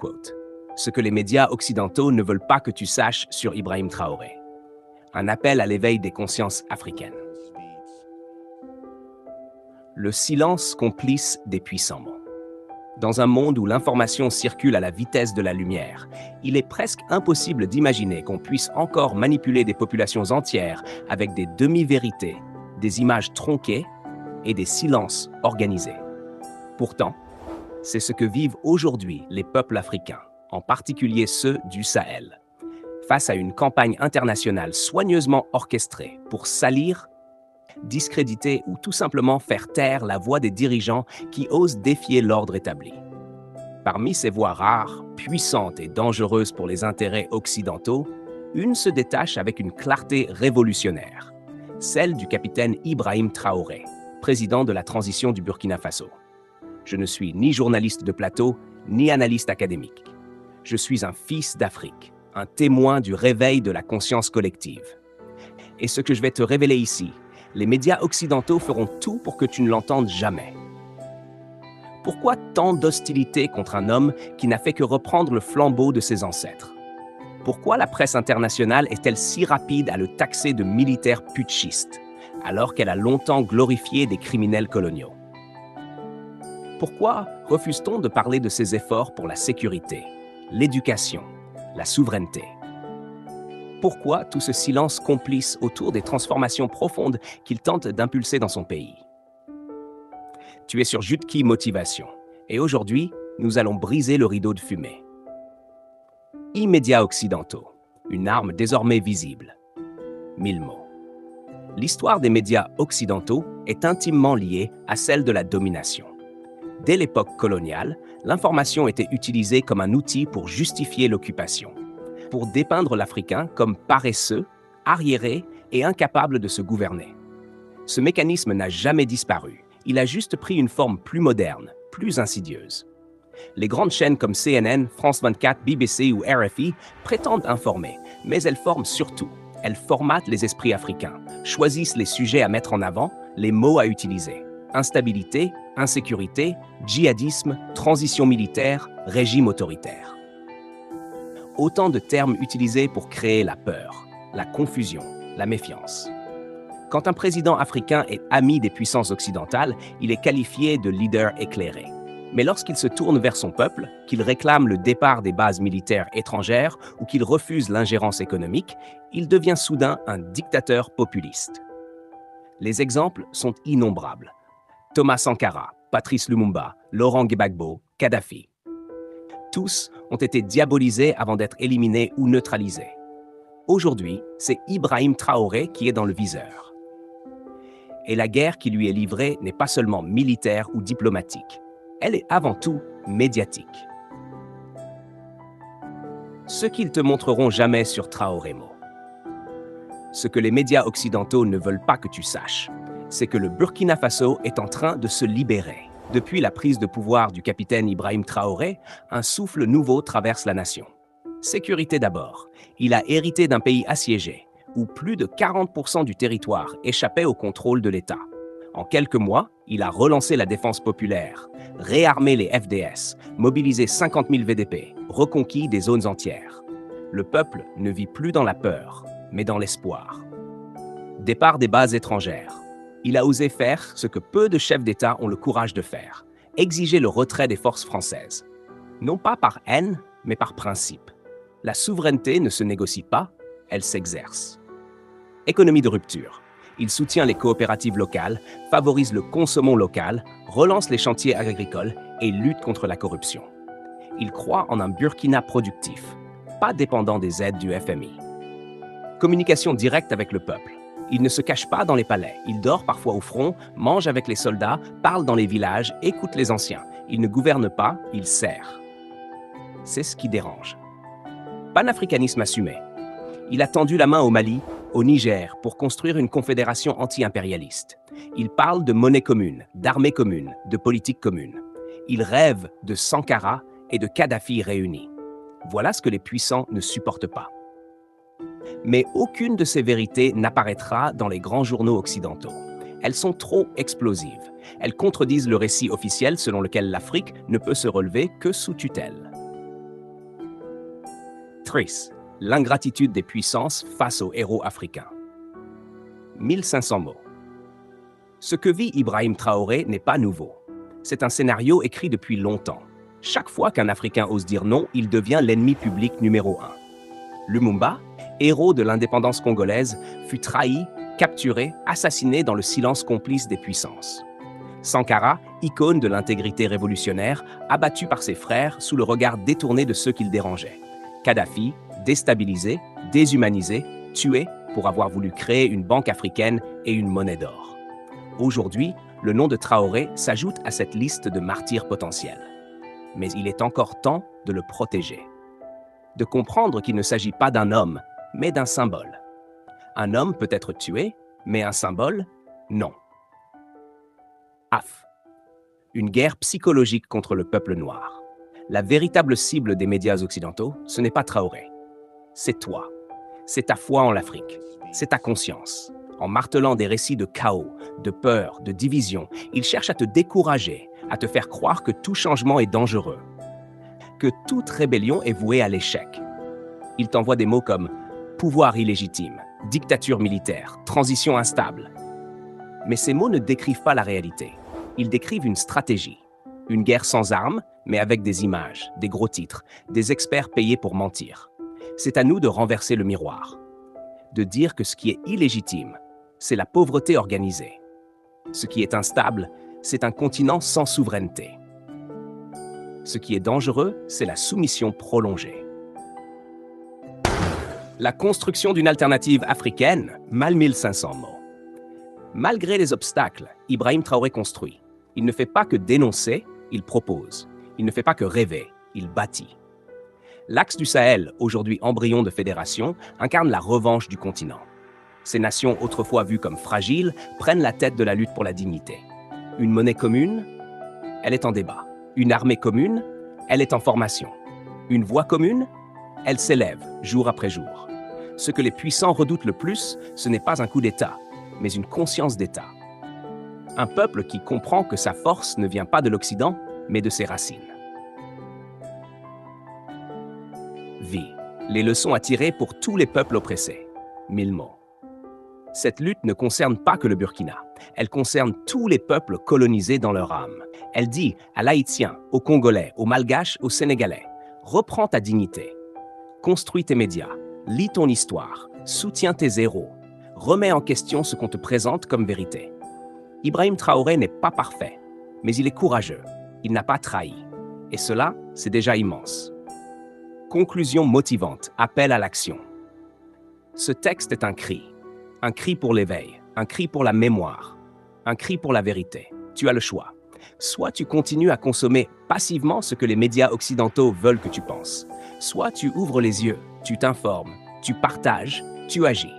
quote. Ce que les médias occidentaux ne veulent pas que tu saches sur Ibrahim Traoré. Un appel à l'éveil des consciences africaines. Le silence complice des puissants mots. Dans un monde où l'information circule à la vitesse de la lumière, il est presque impossible d'imaginer qu'on puisse encore manipuler des populations entières avec des demi-vérités, des images tronquées et des silences organisés. Pourtant, c'est ce que vivent aujourd'hui les peuples africains, en particulier ceux du Sahel, face à une campagne internationale soigneusement orchestrée pour salir, discréditer ou tout simplement faire taire la voix des dirigeants qui osent défier l'ordre établi. Parmi ces voix rares, puissantes et dangereuses pour les intérêts occidentaux, une se détache avec une clarté révolutionnaire, celle du capitaine Ibrahim Traoré, président de la transition du Burkina Faso. Je ne suis ni journaliste de plateau, ni analyste académique. Je suis un fils d'Afrique, un témoin du réveil de la conscience collective. Et ce que je vais te révéler ici, les médias occidentaux feront tout pour que tu ne l'entendes jamais. Pourquoi tant d'hostilité contre un homme qui n'a fait que reprendre le flambeau de ses ancêtres? Pourquoi la presse internationale est-elle si rapide à le taxer de militaire putschiste, alors qu'elle a longtemps glorifié des criminels coloniaux? Pourquoi refuse-t-on de parler de ses efforts pour la sécurité, l'éducation, la souveraineté? Pourquoi tout ce silence complice autour des transformations profondes qu'il tente d'impulser dans son pays? Tu es sur Jutki Motivation, et aujourd'hui, nous allons briser le rideau de fumée. Immédiats occidentaux, une arme désormais visible. 1000 mots. L'histoire des médias occidentaux est intimement liée à celle de la domination. Dès l'époque coloniale, l'information était utilisée comme un outil pour justifier l'occupation, pour dépeindre l'Africain comme paresseux, arriéré et incapable de se gouverner. Ce mécanisme n'a jamais disparu, il a juste pris une forme plus moderne, plus insidieuse. Les grandes chaînes comme CNN, France 24, BBC ou RFI prétendent informer, mais elles forment surtout. Elles formatent les esprits africains, choisissent les sujets à mettre en avant, les mots à utiliser. Instabilité, insécurité, djihadisme, transition militaire, régime autoritaire. Autant de termes utilisés pour créer la peur, la confusion, la méfiance. Quand un président africain est ami des puissances occidentales, il est qualifié de leader éclairé. Mais lorsqu'il se tourne vers son peuple, qu'il réclame le départ des bases militaires étrangères ou qu'il refuse l'ingérence économique, il devient soudain un dictateur populiste. Les exemples sont innombrables. Thomas Sankara, Patrice Lumumba, Laurent Gbagbo, Kadhafi. Tous ont été diabolisés avant d'être éliminés ou neutralisés. Aujourd'hui, c'est Ibrahim Traoré qui est dans le viseur. Et la guerre qui lui est livrée n'est pas seulement militaire ou diplomatique, elle est avant tout médiatique. Ce qu'ils te montreront jamais sur Traoré Mo. Ce que les médias occidentaux ne veulent pas que tu saches, c'est que le Burkina Faso est en train de se libérer. Depuis la prise de pouvoir du capitaine Ibrahim Traoré, un souffle nouveau traverse la nation. Sécurité d'abord. Il a hérité d'un pays assiégé, où plus de 40% du territoire échappait au contrôle de l'État. En quelques mois, il a relancé la défense populaire, réarmé les FDS, mobilisé 50 000 VDP, reconquis des zones entières. Le peuple ne vit plus dans la peur, mais dans l'espoir. Départ des bases étrangères. Il a osé faire ce que peu de chefs d'État ont le courage de faire, exiger le retrait des forces françaises. Non pas par haine, mais par principe. La souveraineté ne se négocie pas, elle s'exerce. Économie de rupture. Il soutient les coopératives locales, favorise le consommons local, relance les chantiers agricoles et lutte contre la corruption. Il croit en un Burkina productif, pas dépendant des aides du FMI. Communication directe avec le peuple. Il ne se cache pas dans les palais, il dort parfois au front, mange avec les soldats, parle dans les villages, écoute les anciens. Il ne gouverne pas, il sert. C'est ce qui dérange. Panafricanisme assumé. Il a tendu la main au Mali, au Niger, pour construire une confédération anti-impérialiste. Il parle de monnaie commune, d'armée commune, de politique commune. Il rêve de Sankara et de Kadhafi réunis. Voilà ce que les puissants ne supportent pas. Mais aucune de ces vérités n'apparaîtra dans les grands journaux occidentaux. Elles sont trop explosives. Elles contredisent le récit officiel selon lequel l'Afrique ne peut se relever que sous tutelle. Triste, l'ingratitude des puissances face aux héros africains. 1500 mots. Ce que vit Ibrahim Traoré n'est pas nouveau. C'est un scénario écrit depuis longtemps. Chaque fois qu'un Africain ose dire non, il devient l'ennemi public numéro 1. Lumumba, héros de l'indépendance congolaise, fut trahi, capturé, assassiné dans le silence complice des puissances. Sankara, icône de l'intégrité révolutionnaire, abattu par ses frères sous le regard détourné de ceux qu'il dérangeait. Kadhafi, déstabilisé, déshumanisé, tué pour avoir voulu créer une banque africaine et une monnaie d'or. Aujourd'hui, le nom de Traoré s'ajoute à cette liste de martyrs potentiels. Mais il est encore temps de le protéger. De comprendre qu'il ne s'agit pas d'un homme, mais d'un symbole. Un homme peut être tué, mais un symbole, non. AF. Une guerre psychologique contre le peuple noir. La véritable cible des médias occidentaux, ce n'est pas Traoré. C'est toi. C'est ta foi en l'Afrique. C'est ta conscience. En martelant des récits de chaos, de peur, de division, ils cherchent à te décourager, à te faire croire que tout changement est dangereux, que toute rébellion est vouée à l'échec. Ils t'envoient des mots comme pouvoir illégitime, dictature militaire, transition instable. Mais ces mots ne décrivent pas la réalité. Ils décrivent une stratégie. Une guerre sans armes, mais avec des images, des gros titres, des experts payés pour mentir. C'est à nous de renverser le miroir. De dire que ce qui est illégitime, c'est la pauvreté organisée. Ce qui est instable, c'est un continent sans souveraineté. Ce qui est dangereux, c'est la soumission prolongée. La construction d'une alternative africaine, mal 1500 mots. Malgré les obstacles, Ibrahim Traoré construit. Il ne fait pas que dénoncer, il propose. Il ne fait pas que rêver, il bâtit. L'axe du Sahel, aujourd'hui embryon de fédération, incarne la revanche du continent. Ces nations autrefois vues comme fragiles prennent la tête de la lutte pour la dignité. Une monnaie commune, elle est en débat. Une armée commune, elle est en formation. Une voix commune, elle s'élève jour après jour. Ce que les puissants redoutent le plus, ce n'est pas un coup d'État, mais une conscience d'État. Un peuple qui comprend que sa force ne vient pas de l'Occident, mais de ses racines. Vie. Les leçons à tirer pour tous les peuples oppressés. 1000 mots. Cette lutte ne concerne pas que le Burkina. Elle concerne tous les peuples colonisés dans leur âme. Elle dit à l'Haïtien, aux Congolais, aux Malgaches, aux Sénégalais, reprends ta dignité. Construis tes médias, lis ton histoire, soutiens tes héros, remets en question ce qu'on te présente comme vérité. Ibrahim Traoré n'est pas parfait, mais il est courageux. Il n'a pas trahi. Et cela, c'est déjà immense. Conclusion motivante, appel à l'action. Ce texte est un cri pour l'éveil, un cri pour la mémoire, un cri pour la vérité. Tu as le choix. Soit tu continues à consommer passivement ce que les médias occidentaux veulent que tu penses, soit tu ouvres les yeux, tu t'informes, tu partages, tu agis.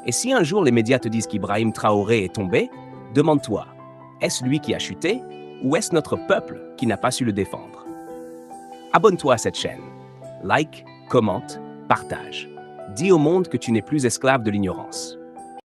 Et si un jour les médias te disent qu'Ibrahim Traoré est tombé, demande-toi, est-ce lui qui a chuté ou est-ce notre peuple qui n'a pas su le défendre? Abonne-toi à cette chaîne. Like, commente, partage. Dis au monde que tu n'es plus esclave de l'ignorance.